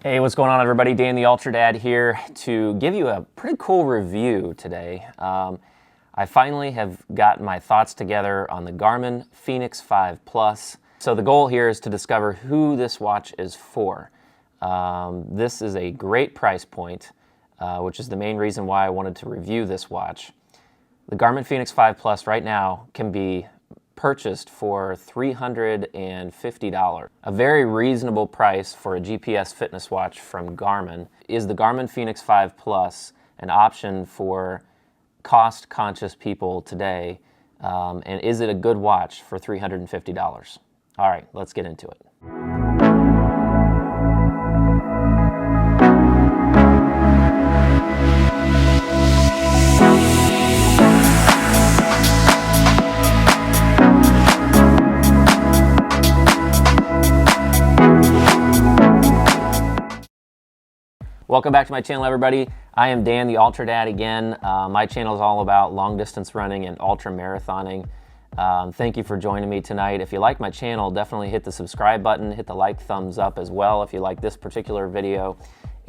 Hey, what's going on, everybody? Dan the Ultra Dad here to give you a pretty cool review today. I finally have gotten my thoughts together on the Garmin Fenix 5 Plus. So the goal here is to discover who this watch is for. This is a great price point, which is the main reason why I wanted to review this watch. The Garmin Fenix 5 Plus right now can be purchased for $350. A very reasonable price for a GPS fitness watch from Garmin. Is the Garmin Fenix 5 Plus an option for cost-conscious people today? And is it a good watch for $350? All right, let's get into it. Welcome back to my channel, everybody. I am Dan the Ultra Dad again. My channel is all about long distance running and ultra marathoning. Thank you for joining me tonight. If you like my channel, definitely hit the subscribe button, hit the thumbs up as well if you like this particular video,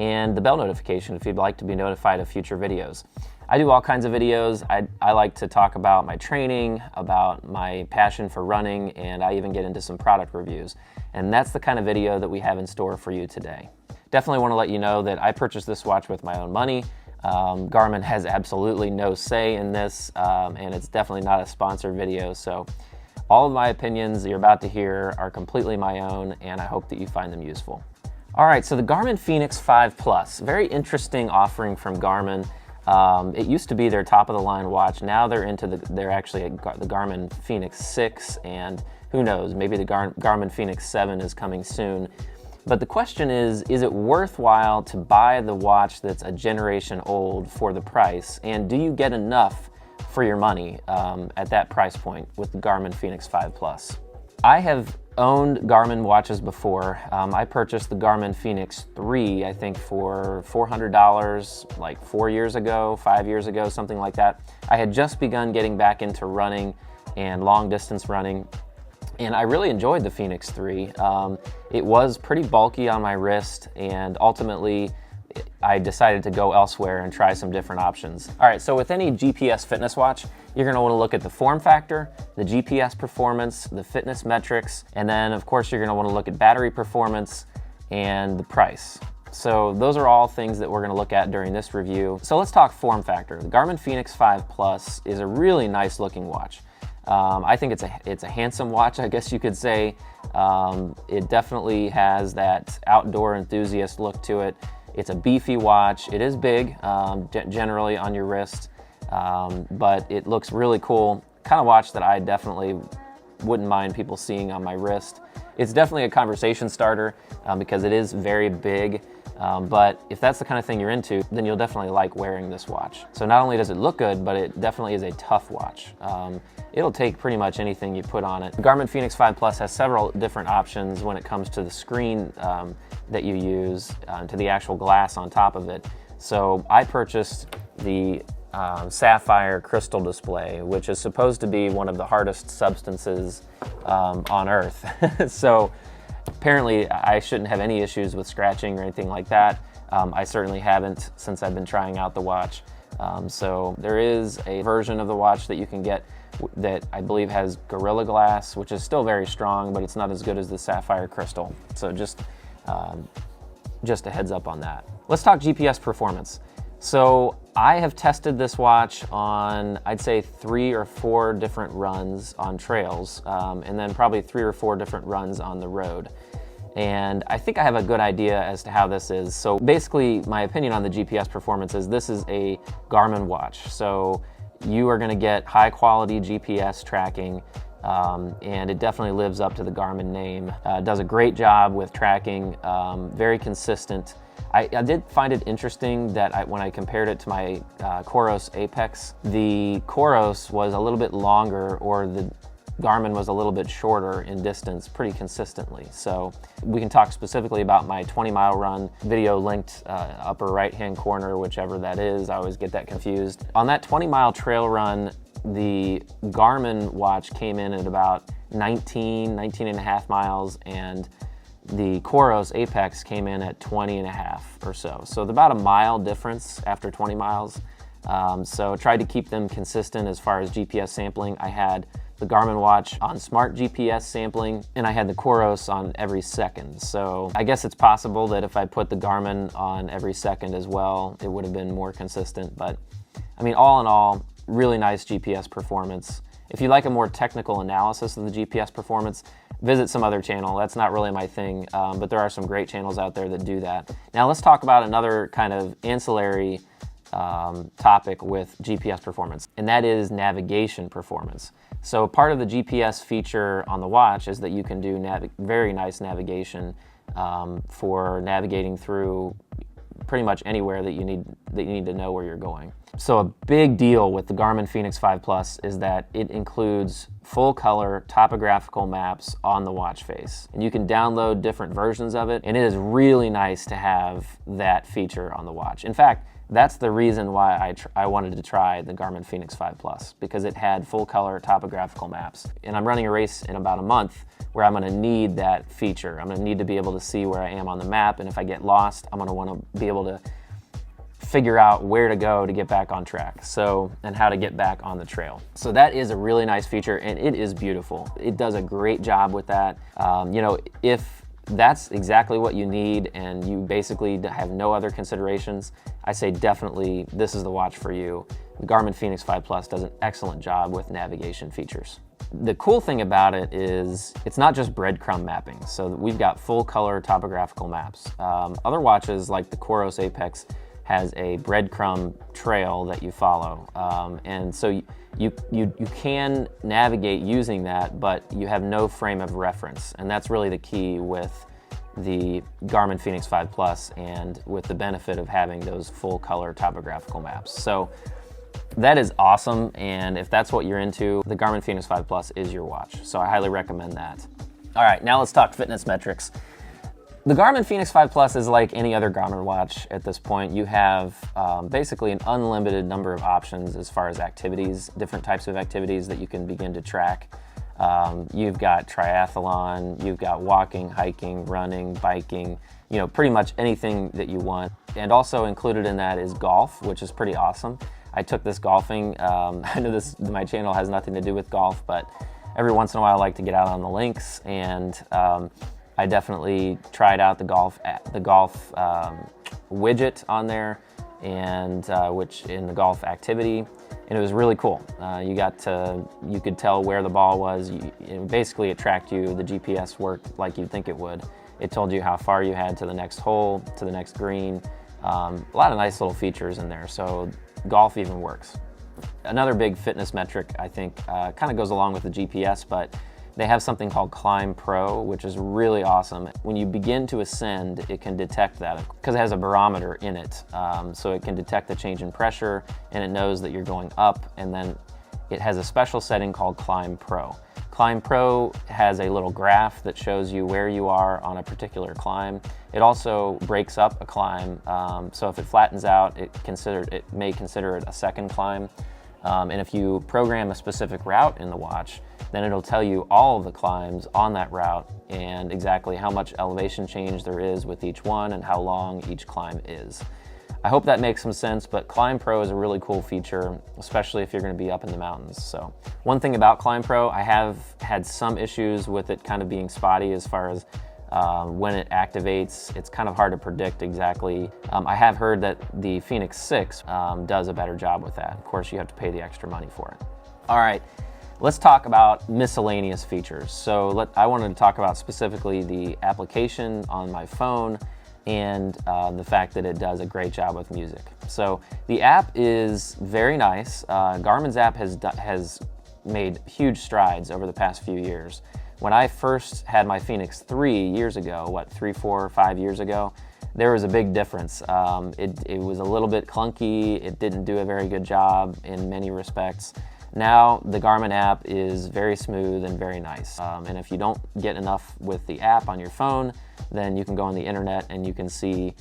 and the bell notification if you'd like to be notified of future videos. I do all kinds of videos. I like to talk about my training, about my passion for running, and I even get into some product reviews. And that's the kind of video that we have in store for you today. Definitely want to let you know that I purchased this watch with my own money. Garmin has absolutely no say in this, and it's definitely not a sponsored video. So all of my opinions that you're about to hear are completely my own, and I hope that you find them useful. All right, so the Garmin Fenix 5 Plus, very interesting offering from Garmin. It used to be their top-of-the-line watch. Now they're actually the Garmin Fenix 6, and who knows, maybe the Garmin Fenix 7 is coming soon. But the question is it worthwhile to buy the watch that's a generation old for the price? And do you get enough for your money at that price point with the Garmin Fenix 5 Plus? I have owned Garmin watches before. I purchased the Garmin Fenix 3, I think, for $400 like 4 years ago, 5 years ago, something like that. I had just begun getting back into running and long distance running. And I really enjoyed the Fenix 3. It was pretty bulky on my wrist, and ultimately I decided to go elsewhere and try some different options. All right, so with any GPS fitness watch, you're gonna wanna look at the form factor, the GPS performance, the fitness metrics, and then of course you're gonna wanna look at battery performance and the price. So those are all things that we're gonna look at during this review. So let's talk form factor. The Garmin Fenix 5 Plus is a really nice looking watch. I think it's a handsome watch, I guess you could say. It definitely has that outdoor enthusiast look to it. It's a beefy watch. It is big, generally on your wrist, but it looks really cool. Kind of watch that I definitely wouldn't mind people seeing on my wrist. It's definitely a conversation starter because it is very big. But if that's the kind of thing you're into, then you'll definitely like wearing this watch. So not only does it look good, but it definitely is a tough watch. It'll take pretty much anything you put on it. The Garmin Fenix 5 Plus has several different options when it comes to the screen that you use, to the actual glass on top of it. So I purchased the sapphire crystal display, which is supposed to be one of the hardest substances on Earth. So apparently I shouldn't have any issues with scratching or anything like that. I certainly haven't since I've been trying out the watch. So there is a version of the watch that you can get that I believe has Gorilla Glass, which is still very strong, but it's not as good as the sapphire crystal. So just a heads up on that. Let's talk GPS performance. So I have tested this watch on, I'd say 3 or 4 different runs on trails, and then probably 3 or 4 different runs on the road. And I think I have a good idea as to how this is. So basically, my opinion on the GPS performance is this is a Garmin watch. So you are gonna get high quality GPS tracking, and it definitely lives up to the Garmin name. Does a great job with tracking, very consistent. I did find it interesting that when I compared it to my Coros Apex, the Coros was a little bit longer, or the Garmin was a little bit shorter in distance pretty consistently. So we can talk specifically about my 20-mile run, video linked upper right-hand corner, whichever that is. I always get that confused. On that 20-mile trail run, the Garmin watch came in at about 19 and a half miles, and The Coros Apex came in at 20.5 or so. So about a mile difference after 20 miles. So tried to keep them consistent as far as GPS sampling. I had the Garmin watch on smart GPS sampling, and I had the Coros on every second. So I guess it's possible that if I put the Garmin on every second as well, it would have been more consistent. But I mean, all in all, really nice GPS performance. If you like a more technical analysis of the GPS performance, visit some other channel. That's not really my thing, but there are some great channels out there that do that. Now let's talk about another kind of ancillary topic with GPS performance, and that is navigation performance. So part of the GPS feature on the watch is that you can do very nice navigation for navigating through pretty much anywhere that you need to know where you're going. So a big deal with the Garmin Fenix 5 Plus is that it includes full color topographical maps on the watch face. And you can download different versions of it, and it is really nice to have that feature on the watch. In fact, that's the reason why I wanted to try the Garmin Fenix 5 Plus, because it had full color topographical maps. And I'm running a race in about a month where I'm gonna need that feature. I'm gonna need to be able to see where I am on the map, and if I get lost, I'm gonna wanna be able to figure out where to go to get back on track, and how to get back on the trail. So that is a really nice feature, and it is beautiful. It does a great job with that. If that's exactly what you need and you basically have no other considerations, I say definitely this is the watch for you. The Garmin Fenix 5 Plus does an excellent job with navigation features. The cool thing about it is it's not just breadcrumb mapping. So we've got full color topographical maps. Other watches like the Coros Apex has a breadcrumb trail that you follow. And so you can navigate using that, but you have no frame of reference. And that's really the key with the Garmin Fenix 5 Plus and with the benefit of having those full color topographical maps. So that is awesome, and if that's what you're into, the Garmin Fenix 5 Plus is your watch. So I highly recommend that. All right, now let's talk fitness metrics. The Garmin Fenix 5 Plus is like any other Garmin watch at this point. You have basically an unlimited number of options as far as activities, different types of activities that you can begin to track. You've got triathlon, you've got walking, hiking, running, biking, pretty much anything that you want. And also included in that is golf, which is pretty awesome. I took this golfing. I know my channel has nothing to do with golf, but every once in a while I like to get out on the links, and I definitely tried out the golf widget on there, and which in the golf activity, and it was really cool. You could tell where the ball was. Basically, it tracked you. The GPS worked like you'd think it would. It told you how far you had to the next hole, to the next green. A lot of nice little features in there. So golf even works. Another big fitness metric, I think, kind of goes along with the GPS, but they have something called Climb Pro, which is really awesome. When you begin to ascend, it can detect that because it has a barometer in it. So it can detect the change in pressure, and it knows that you're going up, and then it has a special setting called Climb Pro. Climb Pro has a little graph that shows you where you are on a particular climb. It also breaks up a climb, so if it flattens out, it may consider it a second climb. And if you program a specific route in the watch, then it'll tell you all of the climbs on that route and exactly how much elevation change there is with each one and how long each climb is. I hope that makes some sense, but Climb Pro is a really cool feature, especially if you're going to be up in the mountains. So one thing about Climb Pro, I have had some issues with it kind of being spotty as far as when it activates. It's kind of hard to predict exactly. I have heard that the Fenix 6 does a better job with that. Of course, you have to pay the extra money for it. All right, let's talk about miscellaneous features. So I wanted to talk about specifically the application on my phone and the fact that it does a great job with music. So the app is very nice. Garmin's app has made huge strides over the past few years. When I first had my Fenix 3 years ago, 3, 4, 5 years ago, there was a big difference. It was a little bit clunky. It didn't do a very good job in many respects. Now the Garmin app is very smooth and very nice. And if you don't get enough with the app on your phone, then you can go on the internet and you can see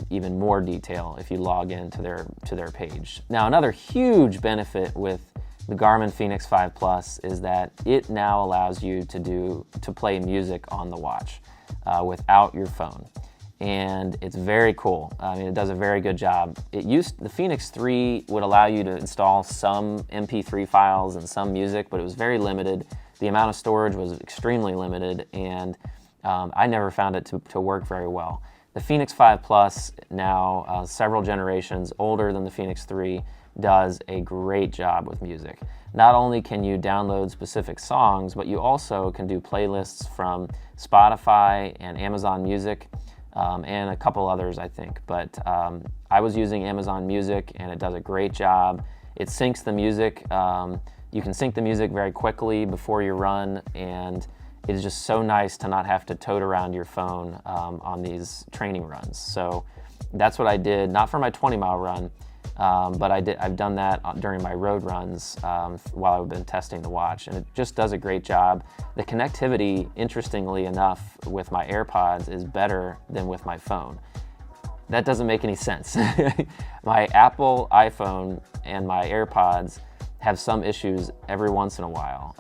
even more detail if you log into their page. Now another huge benefit with the Garmin Fenix 5 Plus is that it now allows you to play music on the watch. without your phone. And it's very cool. I mean, it does a very good job. The Fenix 3 would allow you to install some MP3 files and some music, but it was very limited. The amount of storage was extremely limited, and I never found it to work very well. The Fenix 5 Plus, now several generations older than the Fenix 3, does a great job with music. Not only can you download specific songs, but you also can do playlists from Spotify and Amazon Music, and a couple others, I think. But I was using Amazon Music, and it does a great job. It syncs the music. You can sync the music very quickly before you run, and it is just so nice to not have to tote around your phone on these training runs. So that's what I did, not for my 20-mile run, but I've done that during my road runs while I've been testing the watch, and it just does a great job. The connectivity, interestingly enough, with my AirPods is better than with my phone. That doesn't make any sense. My Apple iPhone and my AirPods have some issues every once in a while,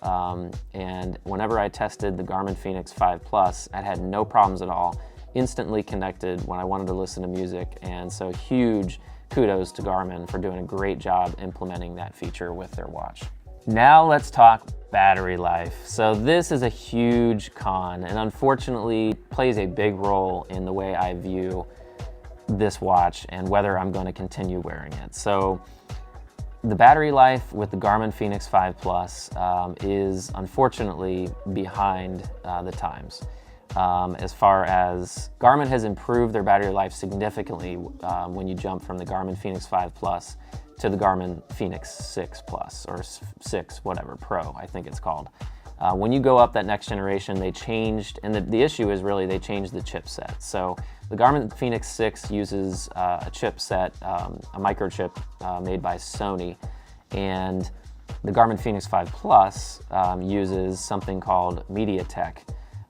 and whenever I tested the Garmin Fenix 5 Plus, I had no problems at all, instantly connected when I wanted to listen to music, and so huge kudos to Garmin for doing a great job implementing that feature with their watch. Now let's talk battery life. So this is a huge con, and unfortunately plays a big role in the way I view this watch and whether I'm going to continue wearing it. So the battery life with the Garmin Fenix 5 Plus is unfortunately behind the times. As far as Garmin has improved their battery life significantly when you jump from the Garmin Fenix 5 Plus to the Garmin Fenix 6 Plus, or 6, whatever, Pro, I think it's called. When you go up that next generation, they changed, and the issue is really they changed the chipset. So the Garmin Fenix 6 uses a chipset, a microchip made by Sony, and the Garmin Fenix 5 Plus uses something called MediaTek.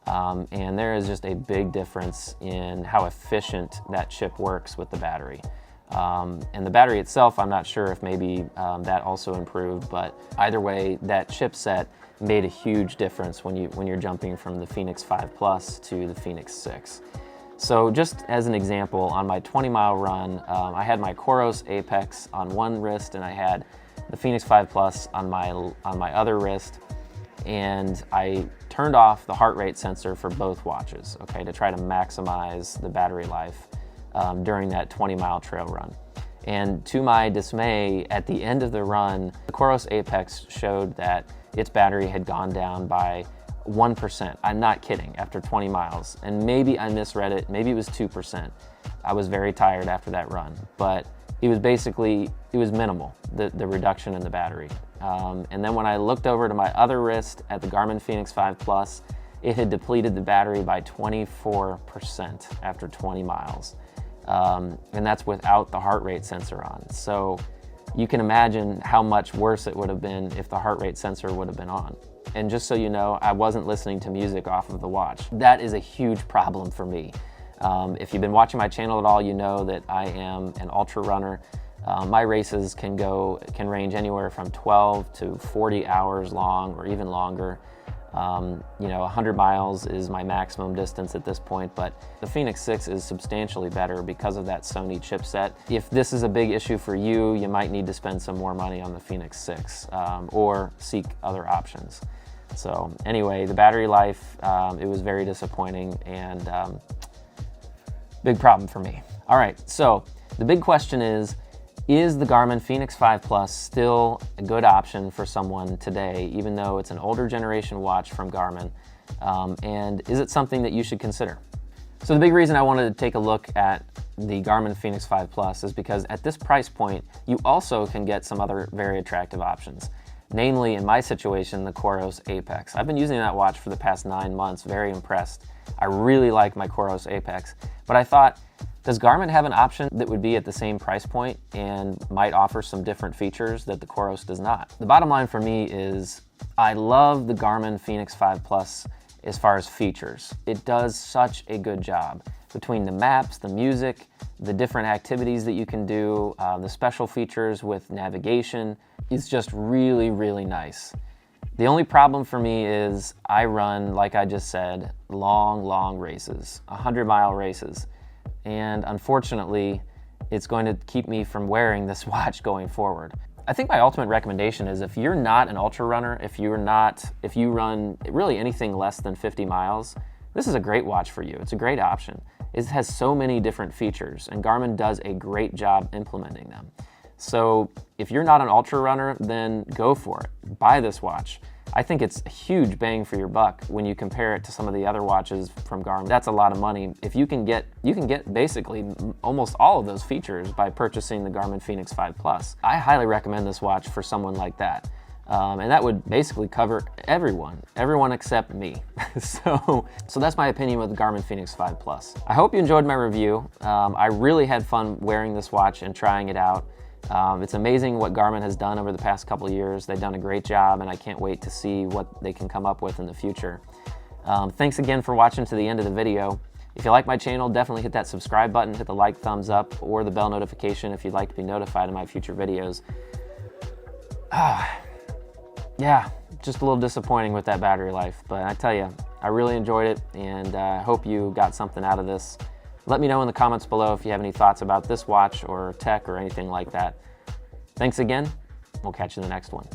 And there is just a big difference in how efficient that chip works with the battery. And the battery itself, I'm not sure if maybe that also improved, but either way, that chipset made a huge difference when you're jumping from the Fenix 5 Plus to the Fenix 6. So just as an example, on my 20-mile run, I had my Coros Apex on one wrist, and I had the Fenix 5 Plus on my other wrist, and I turned off the heart rate sensor for both watches, okay, to try to maximize the battery life during that 20-mile trail run. And to my dismay, at the end of the run, the Coros Apex showed that its battery had gone down by 1%. I'm not kidding, after 20 miles. And maybe I misread it, maybe it was 2%. I was very tired after that run, but it was minimal, the reduction in the battery. And then when I looked over to my other wrist at the Garmin Fenix 5 Plus, it had depleted the battery by 24% after 20 miles. And that's without the heart rate sensor on. So you can imagine how much worse it would have been if the heart rate sensor would have been on. And just so you know, I wasn't listening to music off of the watch. That is a huge problem for me. If you've been watching my channel at all, you know that I am an ultra runner. My races can range anywhere from 12 to 40 hours long, or even longer. 100 miles is my maximum distance at this point, but the Fenix 6 is substantially better because of that Sony chipset. If this is a big issue for you, you might need to spend some more money on the Fenix 6 or seek other options. So anyway, the battery life, it was very disappointing and big problem for me. All right, so the big question is the Garmin Fenix 5 Plus still a good option for someone today, even though it's an older generation watch from Garmin? And is it something that you should consider? So the big reason I wanted to take a look at the Garmin Fenix 5 Plus is because at this price point, you also can get some other very attractive options. Namely, in my situation, the Coros Apex. I've been using that watch for the past 9 months, very impressed. I really like my Coros Apex, but I thought, does Garmin have an option that would be at the same price point and might offer some different features that the Coros does not? The bottom line for me is I love the Garmin Fenix 5 Plus as far as features. It does such a good job. Between the maps, the music, the different activities that you can do, the special features with navigation, it's just really, really nice. The only problem for me is I run, like I just said, long races, 100-mile races. And unfortunately, it's going to keep me from wearing this watch going forward. I think my ultimate recommendation is if you're not an ultra runner, if you run really anything less than 50 miles, this is a great watch for you. It's a great option. It has so many different features, and Garmin does a great job implementing them. So if you're not an ultra runner, then go for it. Buy this watch. I think it's a huge bang for your buck when you compare it to some of the other watches from Garmin. That's a lot of money. If you can get basically almost all of those features by purchasing the Garmin Fenix 5 Plus. I highly recommend this watch for someone like that. And that would basically cover everyone except me. So that's my opinion with the Garmin Fenix 5 Plus. I hope you enjoyed my review. I really had fun wearing this watch and trying it out. It's amazing what Garmin has done over the past couple of years. They've done a great job, and I can't wait to see what they can come up with in the future. Thanks again for watching to the end of the video. If you like my channel, definitely hit that subscribe button, hit the like, thumbs up, or the bell notification if you'd like to be notified of my future videos. Yeah, just a little disappointing with that battery life, but I tell you, I really enjoyed it, and I hope you got something out of this. Let me know in the comments below if you have any thoughts about this watch or tech or anything like that. Thanks again. We'll catch you in the next one.